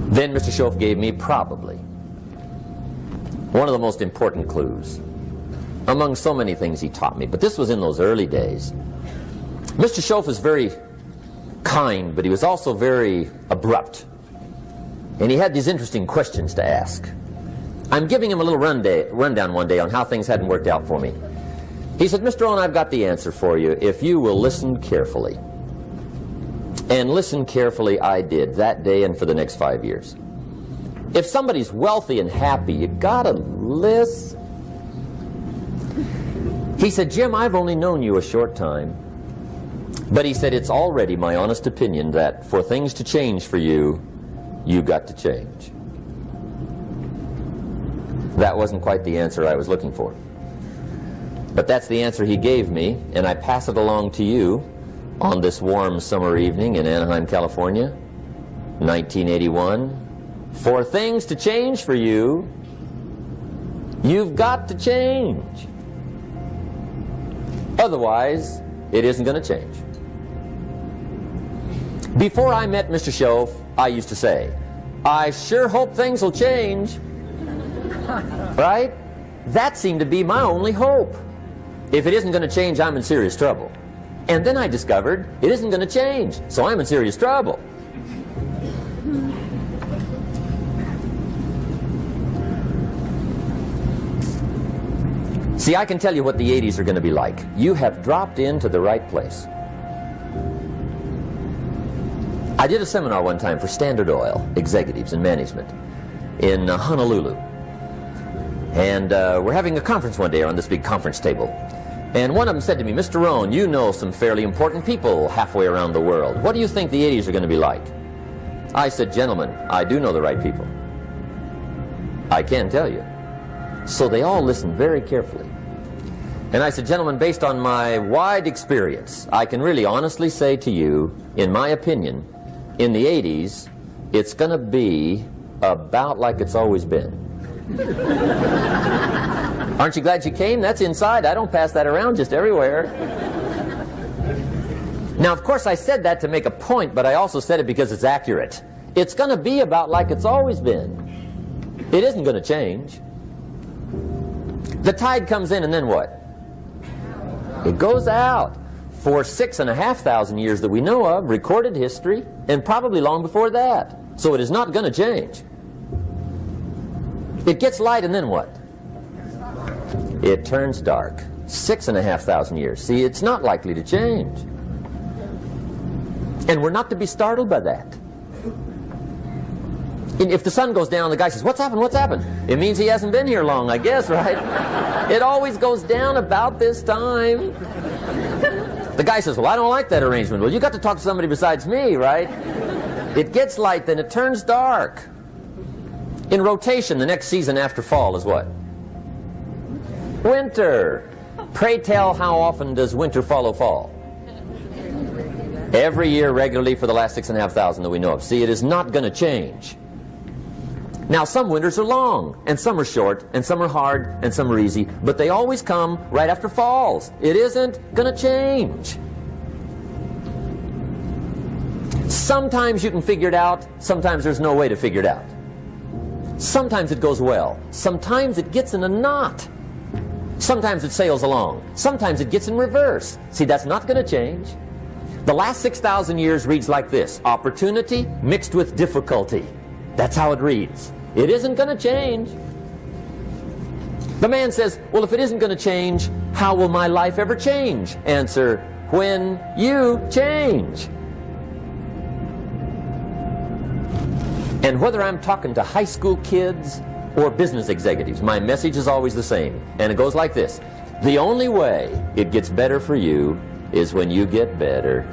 Then Mr. Schoaf gave me probably one of the most important clues among so many things he taught me, but this was in those early days. Mr. Schoaf was very kind, but he was also very abrupt, and he had these interesting questions to ask. I'm giving him a little rundown one day on how things hadn't worked out for me. He said, Mr. Rohn, I've got the answer for you if you will listen carefully. And listen carefully I did that day and for the next 5 years. If somebody's wealthy and happy, you gotta listen. He said, Jim, I've only known you a short time, but he said, it's already my honest opinion that for things to change for you, you've got to change. That wasn't quite the answer I was looking for. But that's the answer he gave me, and I pass it along to you on this warm summer evening in Anaheim, California, 1981. For things to change for you, you've got to change. Otherwise, it isn't going to change. Before I met Mr. Schoaf, I used to say, I sure hope things will change. Right? That seemed to be my only hope. If it isn't going to change, I'm in serious trouble. And then I discovered it isn't going to change, so I'm in serious trouble. See, I can tell you what the 80s are going to be like. You have dropped into the right place. I did a seminar one time for Standard Oil executives and management in Honolulu. And we're having a conference one day around this big conference table. And one of them said to me, Mr. Rohn, you know some fairly important people halfway around the world. What do you think the 80s are going to be like? I said, gentlemen, I do know the right people. I can tell you. So they all listened very carefully. And I said, gentlemen, based on my wide experience, I can really honestly say to you, in my opinion, in the 80s, it's going to be about like it's always been. Aren't you glad you came? That's inside. I don't pass that around just everywhere. Now, of course, I said that to make a point, but I also said it because it's accurate. It's going to be about like it's always been. It isn't going to change. The tide comes in, and then what? It goes out. For 6,500 years that we know of, recorded history, and probably long before that. So it is not going to change. It gets light, and then what? It turns dark. 6,500 years. See, it's not likely to change. And we're not to be startled by that. And if the sun goes down, the guy says, what's happened, what's happened? It means he hasn't been here long, I guess, right? It always goes down about this time. The guy says, well, I don't like that arrangement. Well, you got to talk to somebody besides me, right? It gets light, then it turns dark. In rotation, the next season after fall is what? Winter. Pray tell, how often does winter follow fall? Every year regularly for the last 6,500 that we know of. See, it is not going to change. Now, some winters are long, and some are short, and some are hard, and some are easy, but they always come right after falls. It isn't going to change. Sometimes you can figure it out, sometimes there's no way to figure it out. Sometimes it goes well, sometimes it gets in a knot. Sometimes it sails along, sometimes it gets in reverse. See, that's not going to change. The last 6,000 years reads like this: opportunity mixed with difficulty. That's how it reads. It isn't going to change. The man says, well, if it isn't going to change, how will my life ever change? Answer, when you change. And whether I'm talking to high school kids or business executives, my message is always the same. And it goes like this: the only way it gets better for you is when you get better.